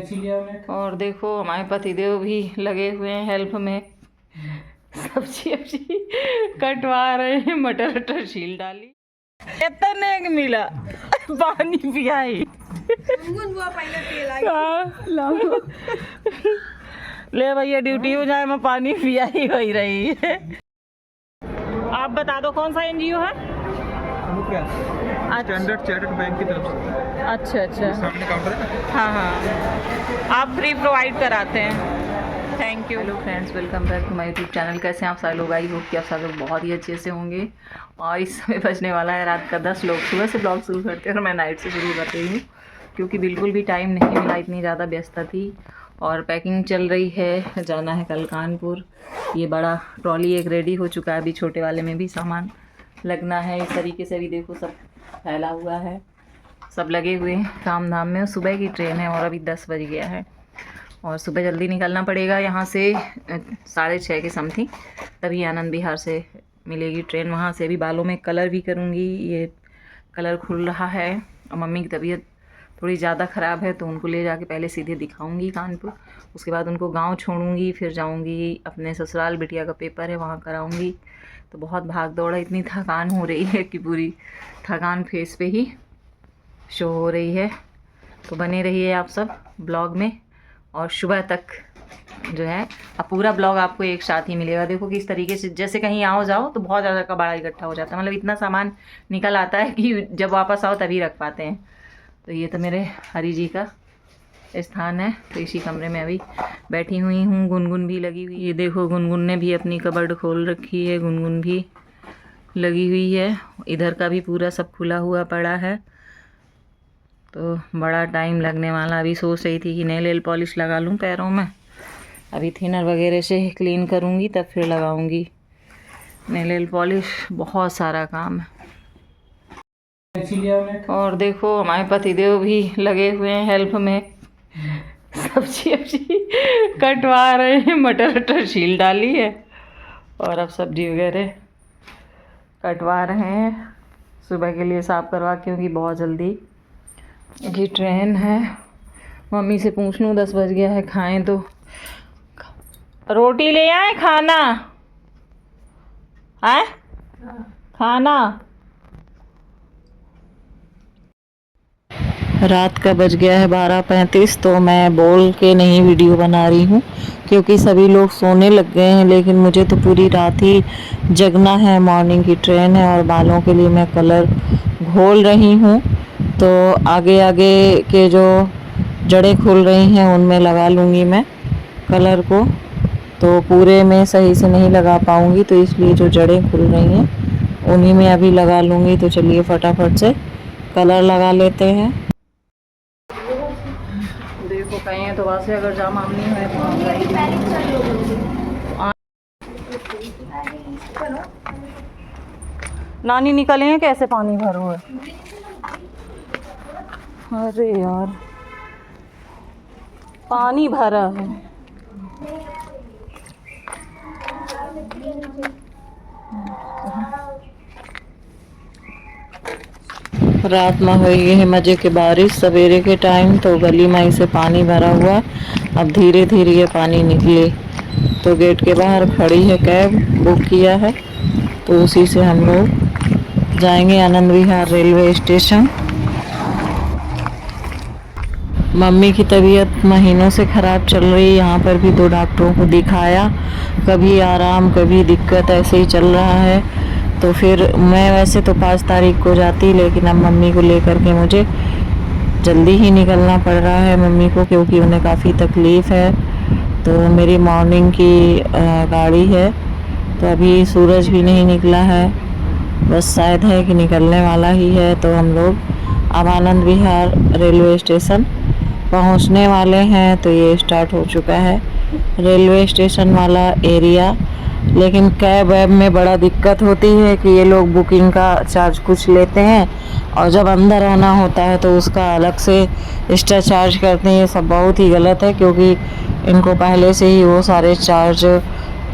और देखो हमारे पतिदेव भी लगे हुए हैं हेल्प में, सब्जी कटवा रहे हैं, मटर वटर छील डाली। इतने मिला पानी पियाई ले भैया ड्यूटी हो जाए, मैं पानी पियाई हो रही है। आप बता दो कौन सा एनजीओ है? स्टैंडर्ड चार्टर्ड बैंक की तरफ से। अच्छा अच्छा, सामने काउंटर है। हाँ हाँ, आप फ्री प्रोवाइड कराते हैं। Thank you. Hello friends, welcome back to my YouTube channel. कैसे हैं आप सारे लोग? आई होप कि आप सारे लोग बहुत ही अच्छे से होंगे। और इस समय बजने वाला है रात का 10 लोग सुबह से ब्लॉग शुरू करते हैं और मैं नाइट से शुरू कर रही हूँ क्योंकि बिल्कुल भी टाइम नहीं मिला, इतनी ज़्यादा व्यस्तता थी। और पैकिंग चल रही है, जाना है कल कानपुर। ये बड़ा ट्रॉली एक रेडी हो चुका है, अभी छोटे वाले में भी सामान लगना है। इस तरीके से भी देखो सब फैला हुआ है, सब लगे हुए हैं काम धाम में। सुबह की ट्रेन है और अभी 10 बज गया है और सुबह जल्दी निकलना पड़ेगा यहाँ से 6:30 के समथिंग, तभी आनंद विहार से मिलेगी ट्रेन। वहाँ से भी बालों में कलर भी करूँगी, ये कलर खुल रहा है। और मम्मी की तबीयत थोड़ी ज़्यादा ख़राब है तो उनको ले जाके पहले सीधे दिखाऊंगी कानपुर, उसके बाद उनको गांव छोड़ूंगी, फिर जाऊंगी अपने ससुराल। बिटिया का पेपर है, वहाँ कराऊंगी। तो बहुत भाग दौड़ है, इतनी थकान हो रही है कि पूरी थकान फेस पे ही शो हो रही है। तो बने रहिए आप सब ब्लॉग में और सुबह तक जो है अब पूरा ब्लॉग आपको एक साथ ही मिलेगा। देखो कि इस तरीके से जैसे कहीं आओ जाओ तो बहुत ज़्यादा कबाड़ा इकट्ठा हो जाता है, मतलब इतना सामान निकल आता है कि जब वापस आओ तभी रख पाते हैं। तो ये तो मेरे हरी जी का स्थान है, तो इसी कमरे में अभी बैठी हुई हूँ। गुनगुन भी लगी हुई है, ये देखो गुनगुन ने भी अपनी कबर्ड खोल रखी है, गुनगुन भी लगी हुई है। इधर का भी पूरा सब खुला हुआ पड़ा है, तो बड़ा टाइम लगने वाला। अभी सोच रही थी कि नेल पॉलिश लगा लूँ पैरों में, अभी थिनर वगैरह से क्लीन करूँगी तब फिर लगाऊँगी नेल पॉलिश। बहुत सारा काम है। और देखो हमारे पतिदेव भी लगे हुए हैं हेल्प में, सब्जी कटवा रहे हैं, मटर वटर छील डाली है और अब सब्जी वगैरह कटवा रहे हैं सुबह के लिए साफ़ करवा, क्योंकि बहुत जल्दी की ट्रेन है। मम्मी से पूछ लूँ 10 बज गया है, खाएं तो रोटी ले आए, खाना है खाना। रात का बज गया है 12:35, तो मैं बोल के नहीं वीडियो बना रही हूँ क्योंकि सभी लोग सोने लग गए हैं, लेकिन मुझे तो पूरी रात ही जगना है। मॉर्निंग की ट्रेन है और बालों के लिए मैं कलर घोल रही हूँ। तो आगे आगे के जो जड़ें खुल रही हैं उनमें लगा लूँगी मैं कलर को, तो पूरे में सही से नहीं लगा पाऊँगी, तो इसलिए जो जड़ें खुल रही हैं उन्हीं में अभी लगा लूँगी। तो चलिए फटाफट से कलर लगा लेते हैं। देखो कहीं तो वैसे अगर जाम आम नहीं है तो नानी निकले हैं, कैसे पानी भर हुआ है। अरे यार पानी भरा है। रात में हुई है मज़े की बारिश, सवेरे के टाइम तो गली में से पानी भरा हुआ। अब धीरे धीरे ये पानी निकले, तो गेट के बाहर खड़ी है कैब, बुक किया है, तो उसी से हम लोग जाएंगे Anand Vihar railway station. Mummy की तबीयत महीनों से ख़राब चल रही है, यहाँ पर भी 2 डॉक्टरों को दिखाया, कभी आराम कभी दिक्कत, ऐसे ही चल रहा है। तो फिर मैं वैसे तो 5 तारीख को जाती, लेकिन अब मम्मी को लेकर के मुझे जल्दी ही निकलना पड़ रहा है मम्मी को, क्योंकि उन्हें काफ़ी तकलीफ़ है। तो मेरी मॉर्निंग की गाड़ी है, तो अभी सूरज भी नहीं निकला है, बस शायद है कि निकलने वाला ही है। तो हम लोग अब आनंद विहार रेलवे स्टेशन पहुंचने वाले हैं। तो ये स्टार्ट हो चुका है रेलवे स्टेशन वाला एरिया, लेकिन कैब वैब में बड़ा दिक्कत होती है कि ये लोग बुकिंग का चार्ज कुछ लेते हैं और जब अंदर आना होता है तो उसका अलग से एक्स्ट्रा चार्ज करते हैं। ये सब बहुत ही गलत है, क्योंकि इनको पहले से ही वो सारे चार्ज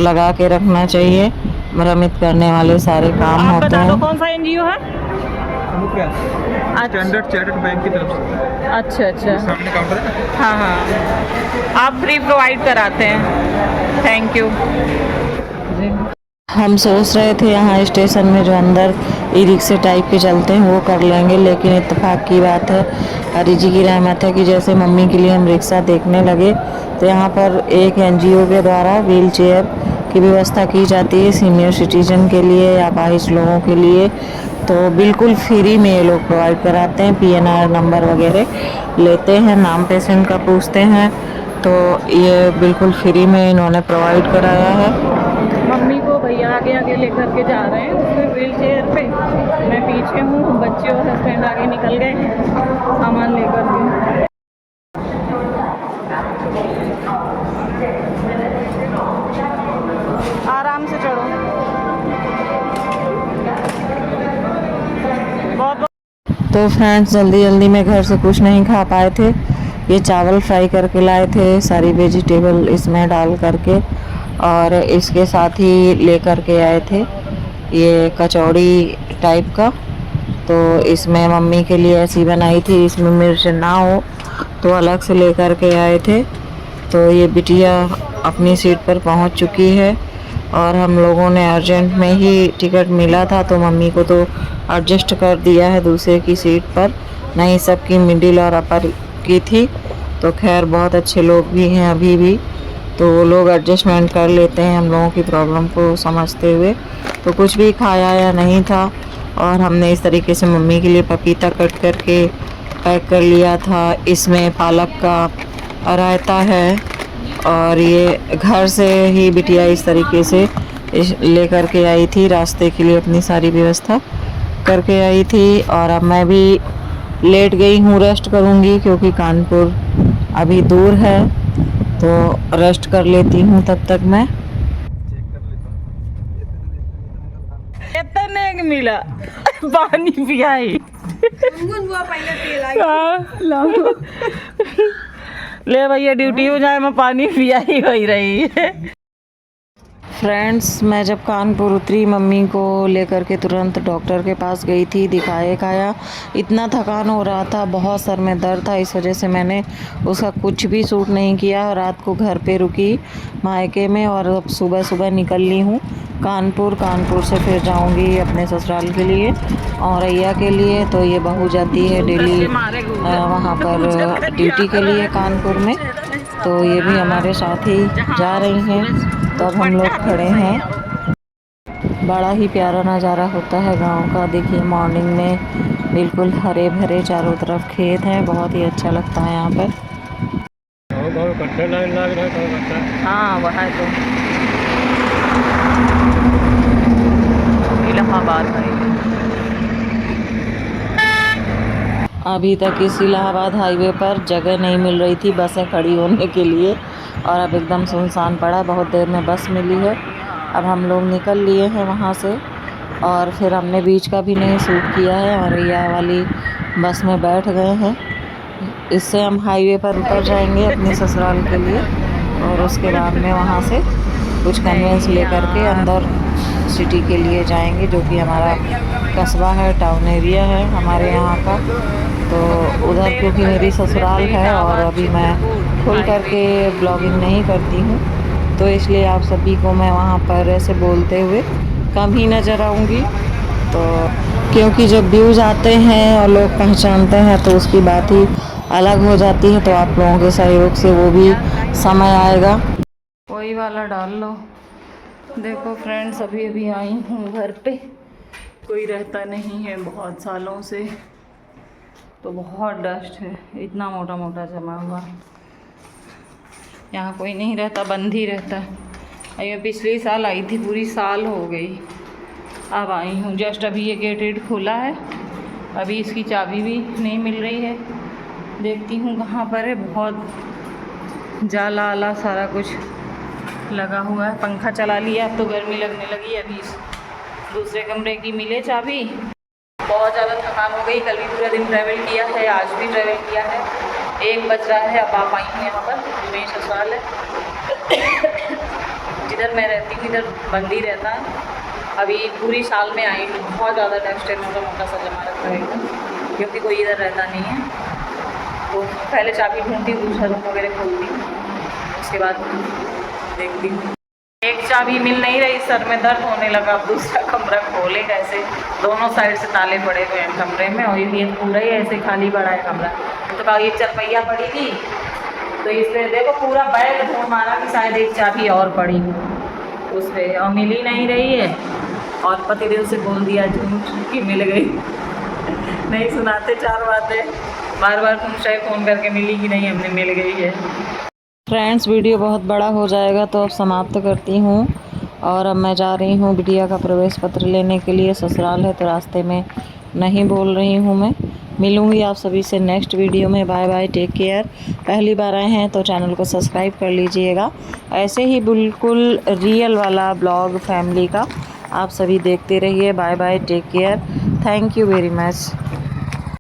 लगा के रखना चाहिए। भ्रमित करने वाले सारे काम होते हैं। कौन सा एनजीओ है? स्टैंडर्ड चार्टर्ड बैंक की तरफ से। अच्छा अच्छा, सामने काउंटर है ना। हाँ हाँ, आप फ्री प्रोवाइड कराते हैं, थैंक यू जी। हम सोच रहे थे यहाँ स्टेशन में जो अंदर ई रिक्शे टाइप के चलते हैं वो कर लेंगे, लेकिन इत्तेफाक की बात है, हरी जी की रहमत है कि जैसे मम्मी के लिए हम रिक्शा देखने लगे तो यहाँ पर एक एनजीओ के द्वारा व्हील चेयर की व्यवस्था की जाती है सीनियर सिटीजन के लिए या अपाहिज लोगों के लिए। तो बिल्कुल फ्री में ये लोग प्रोवाइड कराते हैं, पीएनआर नंबर वगैरह लेते हैं, नाम पेशेंट का पूछते हैं, तो ये बिल्कुल फ्री में इन्होंने प्रोवाइड कराया है। मम्मी को भैया आगे आगे लेकर के जा रहे हैं उसमें व्हील चेयर पे, मैं पीछे हूँ, बच्चे और हस्बैंड आगे निकल गए हैं सामान लेकर के। आराम से चढ़ो, बहुत। तो फ्रेंड्स जल्दी जल्दी में घर से कुछ नहीं खा पाए थे, ये चावल फ्राई करके लाए थे, सारी वेजिटेबल इसमें डाल करके, और इसके साथ ही लेकर के आए थे ये कचौड़ी टाइप का। तो इसमें मम्मी के लिए ऐसी बनाई थी, इसमें मिर्च ना हो तो अलग से लेकर के आए थे। तो ये बिटिया अपनी सीट पर पहुंच चुकी है और हम लोगों ने अर्जेंट में ही टिकट मिला था तो मम्मी को तो एडजस्ट कर दिया है दूसरे की सीट पर, नहीं सबकी मिडिल और अपर की थी। तो खैर बहुत अच्छे लोग भी हैं अभी भी, तो वो लोग एडजस्टमेंट कर लेते हैं हम लोगों की प्रॉब्लम को समझते हुए। तो कुछ भी खाया या नहीं था, और हमने इस तरीके से मम्मी के लिए पपीता कट करके पैक कर लिया था। इसमें पालक का रायता है, और ये घर से ही बिटिया इस तरीके से लेकर के आई थी, रास्ते के लिए अपनी सारी व्यवस्था करके आई थी। और अब मैं भी लेट गई हूँ, रेस्ट करूँगी क्योंकि कानपुर अभी दूर है, तो रेस्ट कर लेती हूँ तब तक मैं। इतने मिला पानी पियाई ले भैया ड्यूटी हो जाए, मैं पानी पिया ही हो रही है। फ्रेंड्स मैं जब कानपुर उतरी मम्मी को लेकर के तुरंत डॉक्टर के पास गई थी, दिखाए खाया, इतना थकान हो रहा था, बहुत सर में दर्द था, इस वजह से मैंने उसका कुछ भी सूट नहीं किया, रात को घर पे रुकी मायके में, और अब सुबह सुबह निकल ली हूँ कानपुर से फिर जाऊँगी अपने ससुराल के लिए औरैया के लिए। तो ये बहू जाती है डेली वहाँ पर ड्यूटी के लिए कानपुर में, तो ये भी हमारे साथ ही जा रही हैं। तो अब हम लोग खड़े हैं, बड़ा ही प्यारा नज़ारा होता है गांव का। देखिए मॉर्निंग में बिल्कुल हरे भरे चारों तरफ खेत हैं, बहुत ही अच्छा लगता है यहाँ पर। हाँ वह है, तो इलाहाबाद हाईवे, अभी तक इस इलाहाबाद हाईवे पर जगह नहीं मिल रही थी बसें खड़ी होने के लिए, और अब एकदम सुनसान पड़ा, बहुत देर में बस मिली है। अब हम लोग निकल लिए हैं वहाँ से, और फिर हमने बीच का भी नहीं शूट किया है, और यह वाली बस में बैठ गए हैं। इससे हम हाईवे पर उतर जाएंगे अपने ससुराल के लिए, और उसके बाद में वहाँ से कुछ कन्वेंस लेकर के अंदर सिटी के लिए जाएंगे, जो कि हमारा कस्बा है, टाउन एरिया है हमारे यहाँ का। तो उधर क्योंकि मेरी ससुराल है और अभी मैं खुल करके ब्लॉगिंग नहीं करती हूँ, तो इसलिए आप सभी को मैं वहाँ पर ऐसे बोलते हुए कम ही नज़र आऊँगी। तो क्योंकि जब व्यूज़ आते हैं और लोग पहचानते हैं तो उसकी बात ही अलग हो जाती है, तो आप लोगों के सहयोग से वो भी समय आएगा। वही वाला डाल लो। देखो फ्रेंड्स अभी अभी आई हूँ घर पे, कोई रहता नहीं है बहुत सालों से, तो बहुत डस्ट है, इतना मोटा मोटा जमा हुआ, यहाँ कोई नहीं रहता, बंद ही रहता है। मैं पिछले साल आई थी, पूरी साल हो गई, अब आई हूँ। जस्ट अभी ये गेट खुला है, अभी इसकी चाबी भी नहीं मिल रही है, देखती हूँ कहाँ पर है। बहुत जाला आला सारा कुछ लगा हुआ है, पंखा चला लिया, अब तो गर्मी लगने लगी। अभी दूसरे कमरे की मिले चाबी। बहुत ज़्यादा थकान हो गई, कल भी पूरा दिन ट्रैवल किया है, आज भी ट्रैवल किया है, 1 बज रहा है। अब आप आई हूँ यहाँ पर, मेरी ससुराल है, जिधर मैं रहती हूँ इधर बंद ही रहता है। अभी पूरी साल में आई हूँ, बहुत ज़्यादा डस्ट है, मोटा मोटा सा जमा रखा है एकदम, क्योंकि कोई इधर रहता नहीं है। तो पहले चाबी ढूंढती हूँ, दूसरा रूम वगैरह खोलती हूँ, उसके बाद देखती हूँ। एक चाबी मिल नहीं रही, सर में दर्द होने लगा। अब दूसरा कमरा खोले कैसे, दोनों साइड से ताले पड़े हुए हैं कमरे में, और ये पूरा ही ऐसे खाली पड़ा है कमरा। तो कहा ये चरपैया पड़ी थी, तो इस पर देखो पूरा बैग ढूंढ मारा कि शायद एक चाबी और पड़ी उस पर, और मिल ही नहीं रही है। और पतिदेव से बोल दिया झूठ कि मिल गई। नहीं सुनाते चार बातें, बार बार पूछा है फ़ोन करके मिली कि नहीं, हमने मिल गई है। फ्रेंड्स वीडियो बहुत बड़ा हो जाएगा तो अब समाप्त करती हूँ, और अब मैं जा रही हूँ बिटिया का प्रवेश पत्र लेने के लिए। ससुराल है तो रास्ते में नहीं बोल रही हूँ मैं। मिलूँगी आप सभी से नेक्स्ट वीडियो में। Bye bye, take care. पहली बार आए हैं तो चैनल को सब्सक्राइब कर लीजिएगा। ऐसे ही बिल्कुल रियल वाला ब्लॉग फैमिली का आप सभी देखते रहिए। Bye bye, take care, thank you very much.